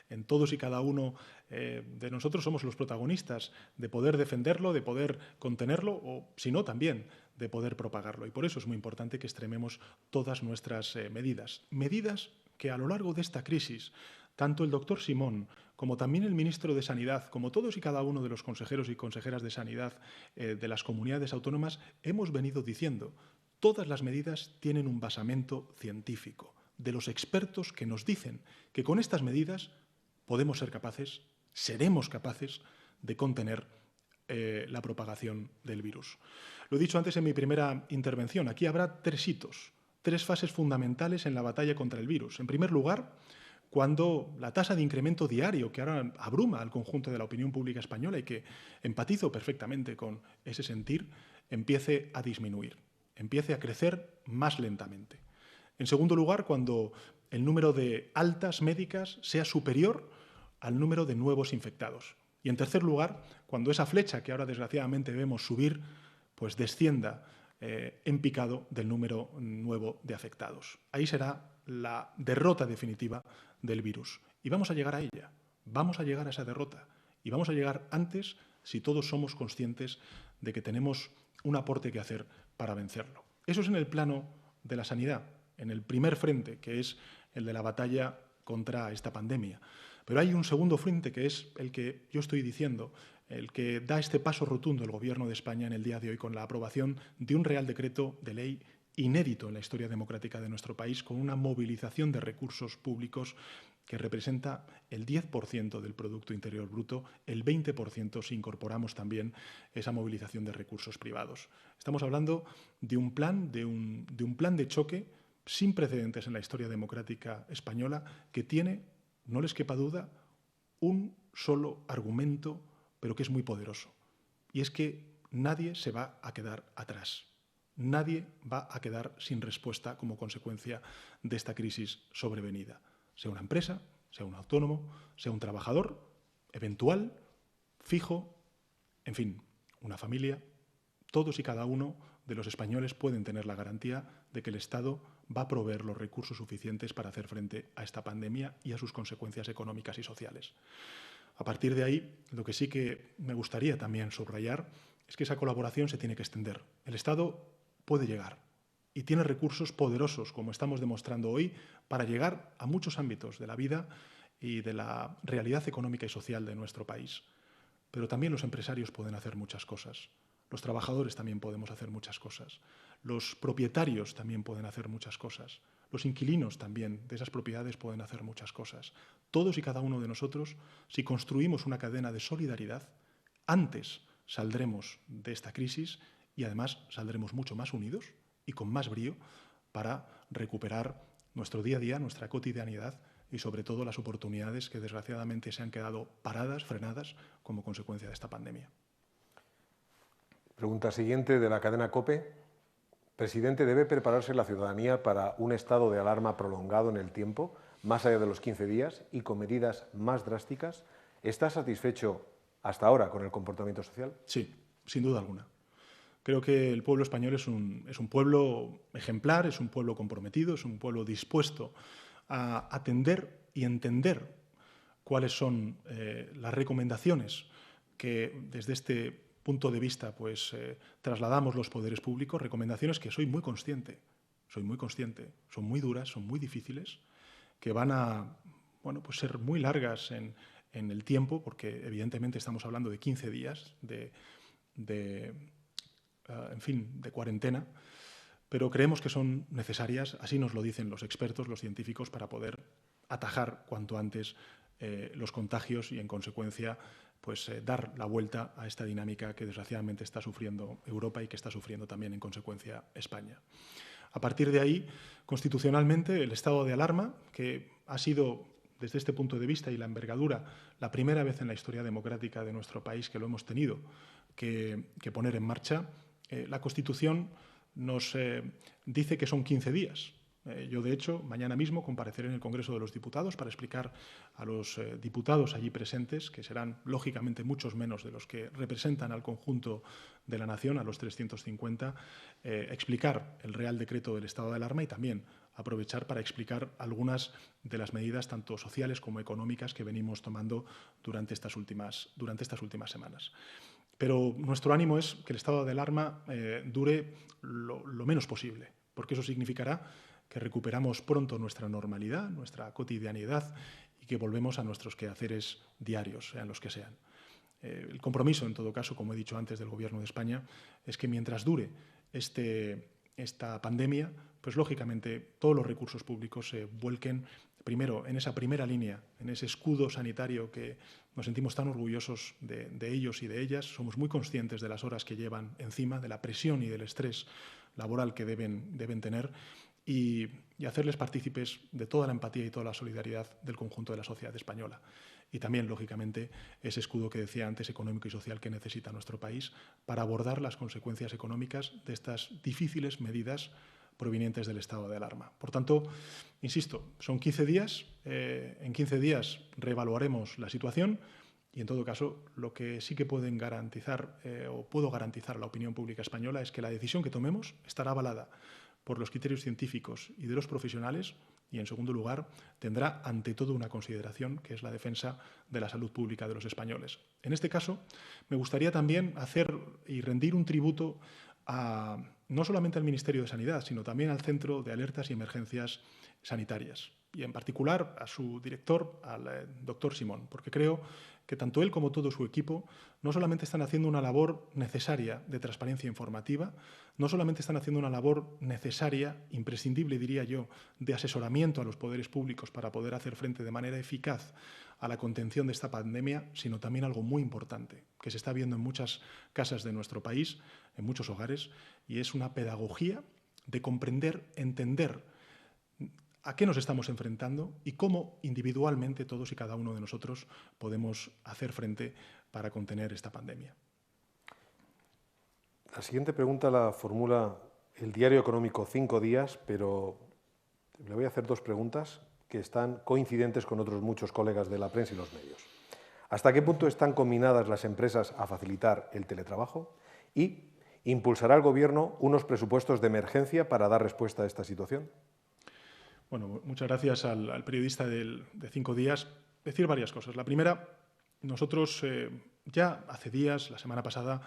en todos y cada uno de nosotros, somos los protagonistas de poder defenderlo, de poder contenerlo o, si no, también de poder propagarlo. Y por eso es muy importante que extrememos todas nuestras medidas. Medidas que a lo largo de esta crisis, tanto el doctor Simón como también el ministro de Sanidad, como todos y cada uno de los consejeros y consejeras de Sanidad de las comunidades autónomas, hemos venido diciendo, todas las medidas tienen un basamento científico, de los expertos que nos dicen que con estas medidas podemos ser capaces, seremos capaces de contener la propagación del virus. Lo he dicho antes en mi primera intervención, aquí habrá 3 hitos, 3 fases fundamentales en la batalla contra el virus. En primer lugar, cuando la tasa de incremento diario que ahora abruma al conjunto de la opinión pública española y que empatizo perfectamente con ese sentir, empiece a disminuir, empiece a crecer más lentamente. En segundo lugar, cuando el número de altas médicas sea superior al número de nuevos infectados. Y en tercer lugar, cuando esa flecha que ahora desgraciadamente vemos subir, pues descienda en picado del número nuevo de afectados. Ahí será la derrota definitiva del virus. Y vamos a llegar a ella, vamos a llegar a esa derrota. Y vamos a llegar antes si todos somos conscientes de que tenemos un aporte que hacer para vencerlo. Eso es en el plano de la sanidad, en el primer frente, que es el de la batalla contra esta pandemia. Pero hay un segundo frente, que es el que yo estoy diciendo, el que da este paso rotundo el Gobierno de España en el día de hoy con la aprobación de un Real Decreto de Ley inédito en la historia democrática de nuestro país, con una movilización de recursos públicos que representa el 10% del Producto Interior Bruto, el 20% si incorporamos también esa movilización de recursos privados. Estamos hablando de un plan de choque sin precedentes en la historia democrática española que tiene, no les quepa duda, un solo argumento, pero que es muy poderoso. Y es que nadie se va a quedar atrás. Nadie va a quedar sin respuesta como consecuencia de esta crisis sobrevenida. Sea una empresa, sea un autónomo, sea un trabajador, eventual, fijo, en fin, una familia. Todos y cada uno de los españoles pueden tener la garantía de que el Estado va a proveer los recursos suficientes para hacer frente a esta pandemia y a sus consecuencias económicas y sociales. A partir de ahí, lo que sí que me gustaría también subrayar es que esa colaboración se tiene que extender. El Estado puede llegar y tiene recursos poderosos, como estamos demostrando hoy, para llegar a muchos ámbitos de la vida y de la realidad económica y social de nuestro país. Pero también los empresarios pueden hacer muchas cosas. Los trabajadores también podemos hacer muchas cosas. Los propietarios también pueden hacer muchas cosas. Los inquilinos también de esas propiedades pueden hacer muchas cosas. Todos y cada uno de nosotros, si construimos una cadena de solidaridad, antes saldremos de esta crisis y además saldremos mucho más unidos y con más brío para recuperar nuestro día a día, nuestra cotidianidad y sobre todo las oportunidades que desgraciadamente se han quedado paradas, frenadas como consecuencia de esta pandemia. Pregunta siguiente de la cadena COPE. Presidente, ¿debe prepararse la ciudadanía para un estado de alarma prolongado en el tiempo, más allá de los 15 días y con medidas más drásticas? ¿Está satisfecho hasta ahora con el comportamiento social? Sí, sin duda alguna. Creo que el pueblo español es un pueblo ejemplar, es un pueblo comprometido, es un pueblo dispuesto a atender y entender cuáles son las recomendaciones que desde este punto de vista pues, trasladamos los poderes públicos, recomendaciones que soy muy consciente, son muy duras, son muy difíciles, que van a pues ser muy largas en el tiempo, porque evidentemente estamos hablando de 15 días de cuarentena, pero creemos que son necesarias, así nos lo dicen los expertos, los científicos, para poder atajar cuanto antes los contagios y, en consecuencia, pues, dar la vuelta a esta dinámica que desgraciadamente está sufriendo Europa y que está sufriendo también, en consecuencia, España. A partir de ahí, constitucionalmente, el estado de alarma, que ha sido, desde este punto de vista y la envergadura, la primera vez en la historia democrática de nuestro país que lo hemos tenido que poner en marcha, la Constitución nos dice que son 15 días. Yo, de hecho, mañana mismo compareceré en el Congreso de los Diputados para explicar a los diputados allí presentes, que serán lógicamente muchos menos de los que representan al conjunto de la nación, a los 350, explicar el Real Decreto del estado de alarma y también aprovechar para explicar algunas de las medidas tanto sociales como económicas que venimos tomando durante estas últimas semanas. Pero nuestro ánimo es que el estado de alarma dure lo menos posible, porque eso significará que recuperamos pronto nuestra normalidad, nuestra cotidianidad y que volvemos a nuestros quehaceres diarios, sean los que sean. El compromiso, en todo caso, como he dicho antes, del Gobierno de España es que mientras dure esta pandemia, pues lógicamente todos los recursos públicos se vuelquen primero en esa primera línea, en ese escudo sanitario que nos sentimos tan orgullosos de ellos y de ellas. Somos muy conscientes de las horas que llevan encima, de la presión y del estrés laboral que deben tener y hacerles partícipes de toda la empatía y toda la solidaridad del conjunto de la sociedad española. Y también, lógicamente, ese escudo que decía antes, económico y social, que necesita nuestro país para abordar las consecuencias económicas de estas difíciles medidas provenientes del estado de alarma. Por tanto, insisto, son 15 días. En 15 días reevaluaremos la situación y, en todo caso, lo que sí que pueden garantizar o puedo garantizar a la opinión pública española es que la decisión que tomemos estará avalada por los criterios científicos y de los profesionales y, en segundo lugar, tendrá ante todo una consideración que es la defensa de la salud pública de los españoles. En este caso, me gustaría también hacer y rendir un tributo no solamente al Ministerio de Sanidad, sino también al Centro de Alertas y Emergencias Sanitarias y, en particular, a su director, al doctor Simón, porque creo que tanto él como todo su equipo no solamente están haciendo una labor necesaria de transparencia informativa, no solamente están haciendo una labor necesaria, imprescindible, diría yo, de asesoramiento a los poderes públicos para poder hacer frente de manera eficaz a la contención de esta pandemia, sino también algo muy importante, que se está viendo en muchas casas de nuestro país, en muchos hogares, y es una pedagogía de comprender, entender a qué nos estamos enfrentando y cómo individualmente todos y cada uno de nosotros podemos hacer frente para contener esta pandemia. La siguiente pregunta la formula el Diario Económico 5 días, pero le voy a hacer dos preguntas que están coincidentes con otros muchos colegas de la prensa y los medios. ¿Hasta qué punto están combinadas las empresas a facilitar el teletrabajo? ¿Y impulsará el Gobierno unos presupuestos de emergencia para dar respuesta a esta situación? Bueno, muchas gracias al periodista de 5 días. Decir varias cosas. La primera, nosotros ya hace días, la semana pasada,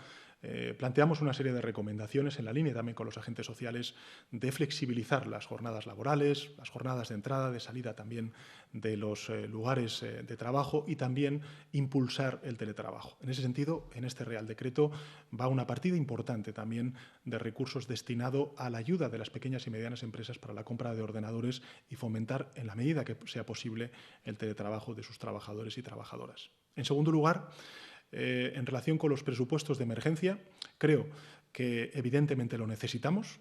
planteamos una serie de recomendaciones en la línea también con los agentes sociales de flexibilizar las jornadas laborales, las jornadas de entrada, de salida también de los lugares de trabajo y también impulsar el teletrabajo. En ese sentido, en este Real Decreto va una partida importante también de recursos destinado a la ayuda de las pequeñas y medianas empresas para la compra de ordenadores y fomentar, en la medida que sea posible, el teletrabajo de sus trabajadores y trabajadoras. En segundo lugar, en relación con los presupuestos de emergencia, creo que evidentemente lo necesitamos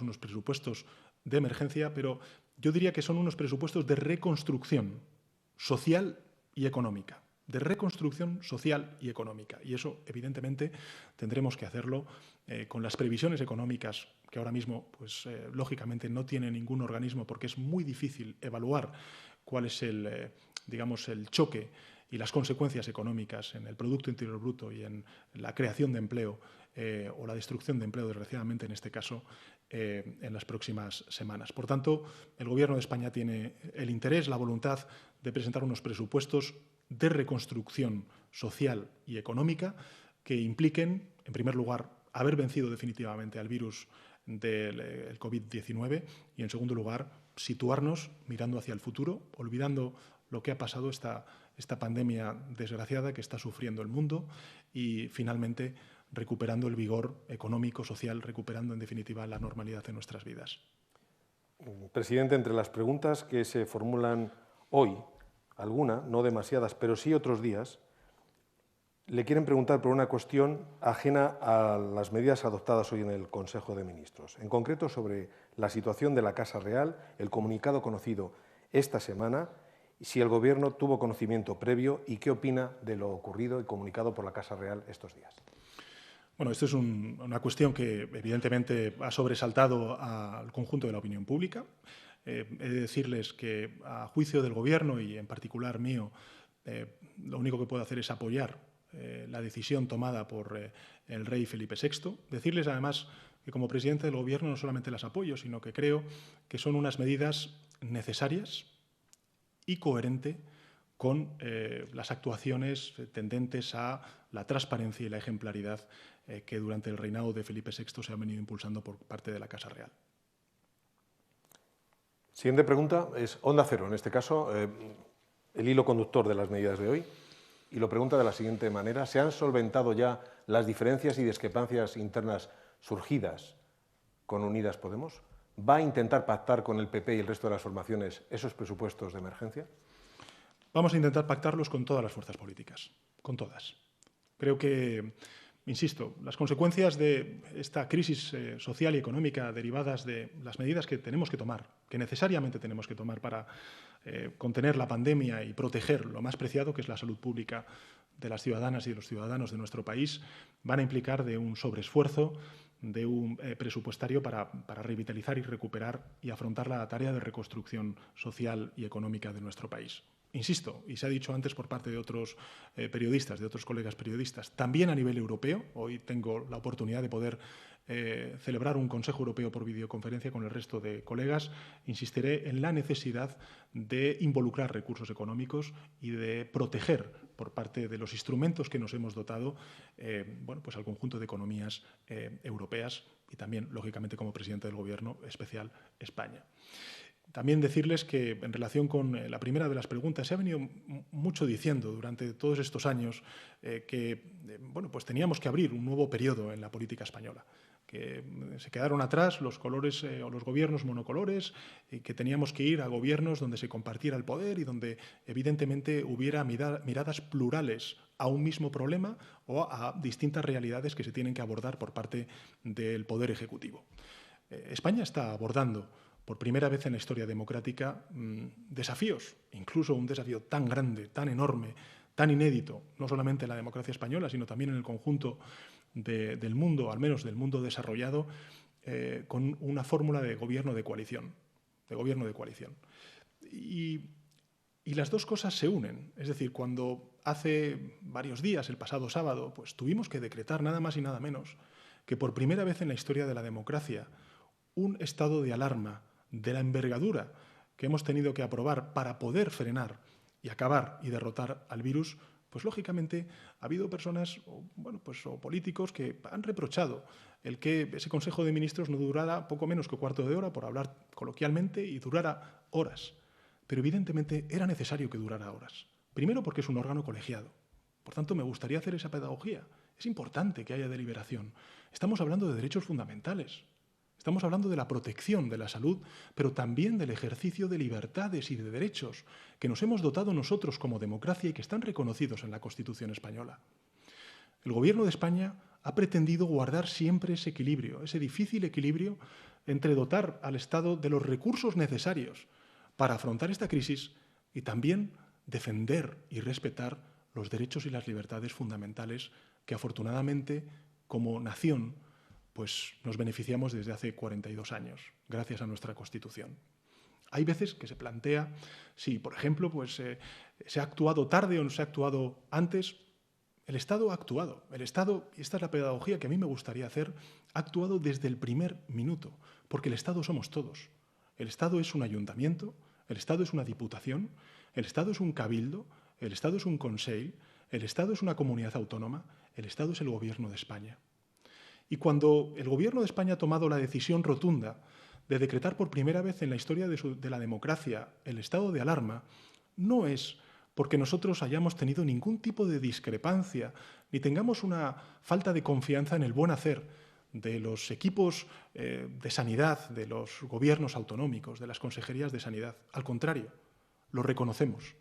unos presupuestos de emergencia, pero yo diría que son unos presupuestos de reconstrucción social y económica. De reconstrucción social y económica. Y eso, evidentemente, tendremos que hacerlo con las previsiones económicas que ahora mismo, pues, lógicamente, no tiene ningún organismo porque es muy difícil evaluar cuál es el choque y las consecuencias económicas en el Producto Interior Bruto y en la creación de empleo o la destrucción de empleo, desgraciadamente, en este caso, en las próximas semanas. Por tanto, el Gobierno de España tiene el interés, la voluntad de presentar unos presupuestos de reconstrucción social y económica que impliquen, en primer lugar, haber vencido definitivamente al virus del COVID-19 y, en segundo lugar, situarnos mirando hacia el futuro, olvidando lo que ha pasado, esta pandemia desgraciada que está sufriendo el mundo y, finalmente, recuperando el vigor económico, social, recuperando, en definitiva, la normalidad de nuestras vidas. Presidente, entre las preguntas que se formulan hoy, alguna, no demasiadas, pero sí otros días, le quieren preguntar por una cuestión ajena a las medidas adoptadas hoy en el Consejo de Ministros. En concreto, sobre la situación de la Casa Real, el comunicado conocido esta semana, si el Gobierno tuvo conocimiento previo y qué opina de lo ocurrido y comunicado por la Casa Real estos días. Bueno, esto es una cuestión que evidentemente ha sobresaltado al conjunto de la opinión pública. He de decirles que, a juicio del Gobierno y en particular mío, lo único que puedo hacer es apoyar la decisión tomada por el rey Felipe VI. Decirles además que como presidente del Gobierno no solamente las apoyo, sino que creo que son unas medidas necesarias y coherentes con las actuaciones tendentes a la transparencia y la ejemplaridad que durante el reinado de Felipe VI se han venido impulsando por parte de la Casa Real. Siguiente pregunta es Onda Cero, en este caso, el hilo conductor de las medidas de hoy, y lo pregunta de la siguiente manera: ¿se han solventado ya las diferencias y discrepancias internas surgidas con Unidas Podemos? ¿Va a intentar pactar con el PP y el resto de las formaciones esos presupuestos de emergencia? Vamos a intentar pactarlos con todas las fuerzas políticas, con todas. Creo que, insisto, las consecuencias de esta crisis social y económica derivadas de las medidas que tenemos que tomar, que necesariamente tenemos que tomar para contener la pandemia y proteger lo más preciado, que es la salud pública de las ciudadanas y de los ciudadanos de nuestro país, van a implicar de un sobreesfuerzo, de un presupuestario para revitalizar y recuperar y afrontar la tarea de reconstrucción social y económica de nuestro país. Insisto, y se ha dicho antes por parte de otros periodistas, de otros colegas periodistas, también a nivel europeo. Hoy tengo la oportunidad de poder celebrar un Consejo Europeo por videoconferencia con el resto de colegas. Insistiré en la necesidad de involucrar recursos económicos y de proteger por parte de los instrumentos que nos hemos dotado pues al conjunto de economías europeas y también, lógicamente, como presidente del Gobierno especial, España. También decirles que, en relación con la primera de las preguntas, se ha venido mucho diciendo durante todos estos años que pues teníamos que abrir un nuevo periodo en la política española, que se quedaron atrás los colores o los gobiernos monocolores, y que teníamos que ir a gobiernos donde se compartiera el poder y donde, evidentemente, hubiera miradas plurales a un mismo problema o a distintas realidades que se tienen que abordar por parte del Poder Ejecutivo. España está abordando por primera vez en la historia democrática desafíos, incluso un desafío tan grande, tan enorme, tan inédito, no solamente en la democracia española, sino también en el conjunto del mundo, al menos del mundo desarrollado, con una fórmula de gobierno de coalición. Y las dos cosas se unen. Es decir, cuando hace varios días, el pasado sábado, pues tuvimos que decretar nada más y nada menos que por primera vez en la historia de la democracia un estado de alarma de la envergadura que hemos tenido que aprobar para poder frenar y acabar y derrotar al virus, pues lógicamente ha habido personas o políticos que han reprochado el que ese Consejo de Ministros no durara poco menos que cuarto de hora, por hablar coloquialmente, y durara horas. Pero evidentemente era necesario que durara horas. Primero, porque es un órgano colegiado. Por tanto, me gustaría hacer esa pedagogía. Es importante que haya deliberación. Estamos hablando de derechos fundamentales. Estamos hablando de la protección de la salud, pero también del ejercicio de libertades y de derechos que nos hemos dotado nosotros como democracia y que están reconocidos en la Constitución española. El Gobierno de España ha pretendido guardar siempre ese equilibrio, ese difícil equilibrio entre dotar al Estado de los recursos necesarios para afrontar esta crisis y también defender y respetar los derechos y las libertades fundamentales que, afortunadamente, como nación, pues nos beneficiamos desde hace 42 años, gracias a nuestra Constitución. Hay veces que se plantea si, por ejemplo, se ha actuado tarde o no se ha actuado antes. El Estado ha actuado. El Estado, y esta es la pedagogía que a mí me gustaría hacer, ha actuado desde el primer minuto, porque el Estado somos todos. El Estado es un ayuntamiento, el Estado es una diputación, el Estado es un cabildo, el Estado es un consell, el Estado es una comunidad autónoma, el Estado es el Gobierno de España. Y cuando el Gobierno de España ha tomado la decisión rotunda de decretar por primera vez en la historia de la democracia el estado de alarma, no es porque nosotros hayamos tenido ningún tipo de discrepancia ni tengamos una falta de confianza en el buen hacer de los equipos de sanidad, de los gobiernos autonómicos, de las consejerías de sanidad. Al contrario, lo reconocemos.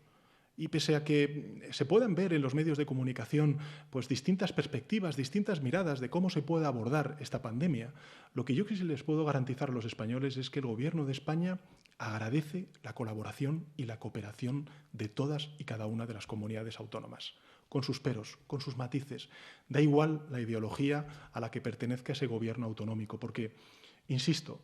Y pese a que se puedan ver en los medios de comunicación pues, distintas perspectivas, distintas miradas de cómo se puede abordar esta pandemia, lo que yo sí les puedo garantizar a los españoles es que el Gobierno de España agradece la colaboración y la cooperación de todas y cada una de las comunidades autónomas, con sus peros, con sus matices. Da igual la ideología a la que pertenezca ese gobierno autonómico, porque, insisto,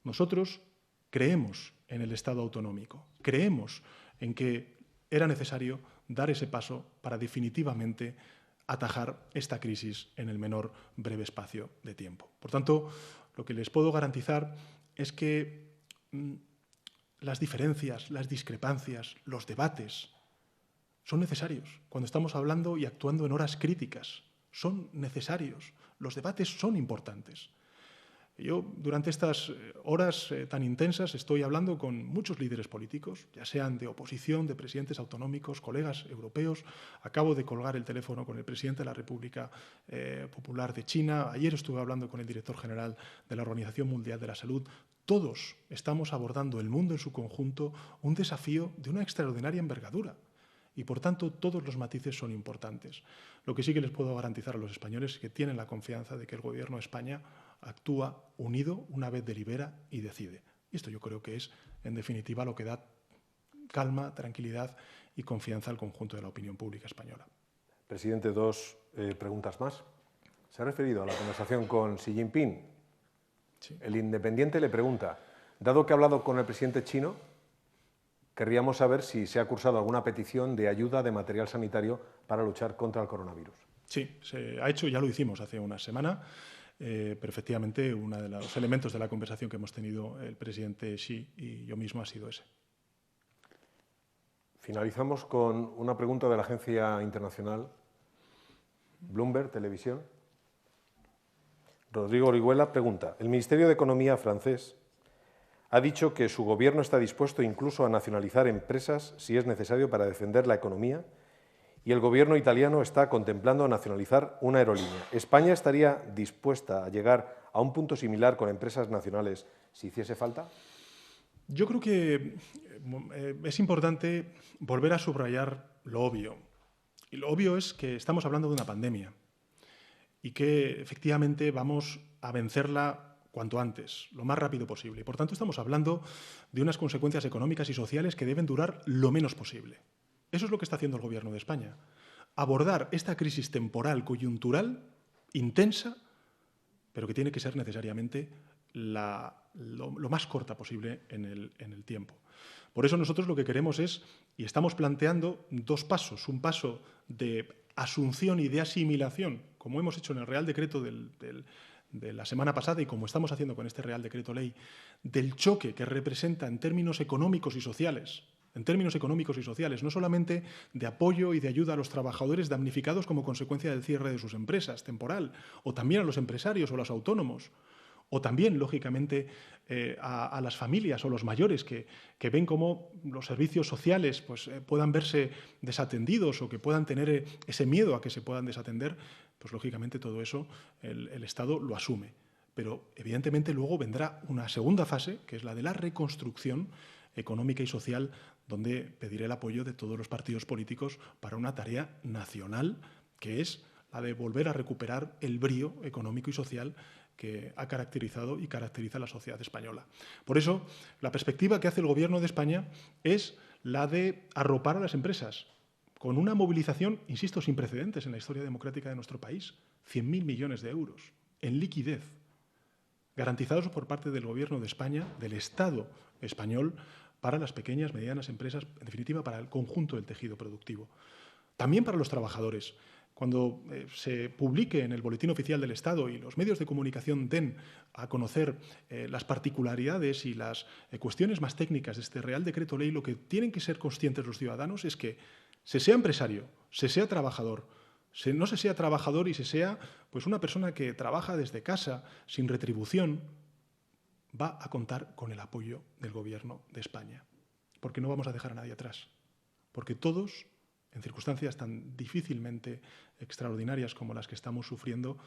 nosotros creemos en el Estado autonómico, creemos en que era necesario dar ese paso para definitivamente atajar esta crisis en el menor breve espacio de tiempo. Por tanto, lo que les puedo garantizar es que las diferencias, las discrepancias, los debates son necesarios. Cuando estamos hablando y actuando en horas críticas, son necesarios. Los debates son importantes. Yo, durante estas horas tan intensas, estoy hablando con muchos líderes políticos, ya sean de oposición, de presidentes autonómicos, colegas europeos. Acabo de colgar el teléfono con el presidente de la República Popular de China. Ayer estuve hablando con el director general de la Organización Mundial de la Salud. Todos estamos abordando el mundo en su conjunto un desafío de una extraordinaria envergadura. Y, por tanto, todos los matices son importantes. Lo que sí que les puedo garantizar a los españoles es que tienen la confianza de que el Gobierno de España actúa unido una vez delibera y decide. Y esto yo creo que es, en definitiva, lo que da calma, tranquilidad y confianza al conjunto de la opinión pública española. Presidente, dos preguntas más. Se ha referido a la conversación con Xi Jinping. Sí. El Independiente le pregunta, dado que ha hablado con el presidente chino, querríamos saber si se ha cursado alguna petición de ayuda de material sanitario para luchar contra el coronavirus. Sí, se ha hecho, ya lo hicimos hace una semana, pero efectivamente uno de los elementos de la conversación que hemos tenido el presidente Xi y yo mismo ha sido ese. Finalizamos con una pregunta de la agencia internacional Bloomberg Televisión. Rodrigo Orihuela pregunta, el Ministerio de Economía francés ha dicho que su gobierno está dispuesto incluso a nacionalizar empresas si es necesario para defender la economía y el gobierno italiano está contemplando nacionalizar una aerolínea. ¿España estaría dispuesta a llegar a un punto similar con empresas nacionales si hiciese falta? Yo creo que es importante volver a subrayar lo obvio. Y lo obvio es que estamos hablando de una pandemia y que efectivamente vamos a vencerla cuanto antes, lo más rápido posible. Y por tanto estamos hablando de unas consecuencias económicas y sociales que deben durar lo menos posible. Eso es lo que está haciendo el Gobierno de España. Abordar esta crisis temporal, coyuntural, intensa, pero que tiene que ser necesariamente lo más corta posible en el tiempo. Por eso nosotros lo que queremos es, y estamos planteando dos pasos, un paso de asunción y de asimilación, como hemos hecho en el Real Decreto de la semana pasada y como estamos haciendo con este Real Decreto Ley, del choque que representa en términos económicos y sociales, no solamente de apoyo y de ayuda a los trabajadores damnificados como consecuencia del cierre de sus empresas temporal, o también a los empresarios o los autónomos, o también, lógicamente, a las familias o los mayores que ven cómo los servicios sociales pues, puedan verse desatendidos o que puedan tener ese miedo a que se puedan desatender, pues lógicamente todo eso el Estado lo asume. Pero evidentemente luego vendrá una segunda fase, que es la de la reconstrucción económica y social, donde pediré el apoyo de todos los partidos políticos para una tarea nacional, que es la de volver a recuperar el brío económico y social que ha caracterizado y caracteriza a la sociedad española. Por eso, la perspectiva que hace el Gobierno de España es la de arropar a las empresas, con una movilización, insisto, sin precedentes en la historia democrática de nuestro país, 100.000 millones de euros en liquidez, garantizados por parte del Gobierno de España, del Estado español, para las pequeñas, medianas empresas, en definitiva, para el conjunto del tejido productivo. También para los trabajadores. Cuando se publique en el Boletín Oficial del Estado y los medios de comunicación den a conocer las particularidades y las cuestiones más técnicas de este Real Decreto Ley, lo que tienen que ser conscientes los ciudadanos es que se sea empresario, se sea trabajador, no se sea trabajador y se sea pues, una persona que trabaja desde casa sin retribución, va a contar con el apoyo del Gobierno de España. Porque no vamos a dejar a nadie atrás. Porque todos, en circunstancias tan difícilmente extraordinarias como las que estamos sufriendo,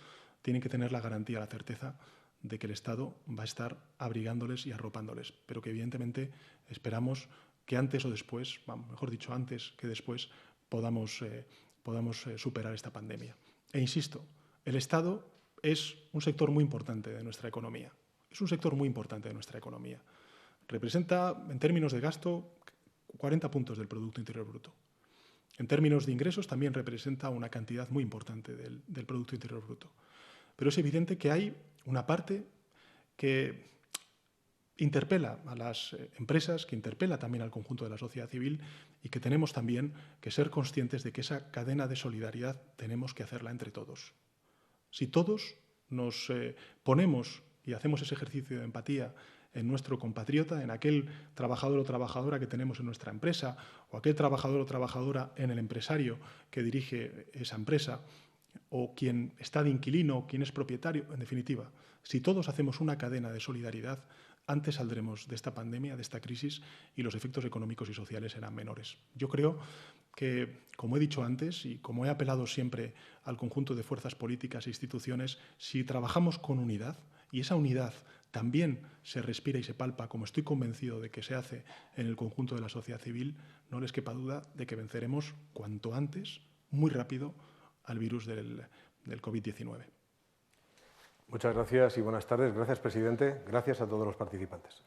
tienen que tener la garantía, la certeza de que el Estado va a estar abrigándoles y arropándoles, pero que evidentemente esperamos que antes o después, mejor dicho, antes que después, podamos superar esta pandemia. E insisto, el Estado es un sector muy importante de nuestra economía. Es un sector muy importante de nuestra economía. Representa, en términos de gasto, 40 puntos del Producto Interior Bruto. En términos de ingresos también representa una cantidad muy importante del Producto Interior Bruto. Pero es evidente que hay una parte que interpela a las empresas, que interpela también al conjunto de la sociedad civil y que tenemos también que ser conscientes de que esa cadena de solidaridad tenemos que hacerla entre todos. Si todos nos ponemos y hacemos ese ejercicio de empatía en nuestro compatriota, en aquel trabajador o trabajadora que tenemos en nuestra empresa, o aquel trabajador o trabajadora en el empresario que dirige esa empresa, o quien está de inquilino, o quien es propietario, en definitiva, si todos hacemos una cadena de solidaridad, antes saldremos de esta pandemia, de esta crisis, y los efectos económicos y sociales serán menores. Yo creo que, como he dicho antes y como he apelado siempre al conjunto de fuerzas políticas e instituciones, si trabajamos con unidad, y esa unidad también se respira y se palpa, como estoy convencido de que se hace en el conjunto de la sociedad civil, no les quepa duda de que venceremos cuanto antes, muy rápido, al virus del COVID-19. Muchas gracias y buenas tardes. Gracias, presidente. Gracias a todos los participantes.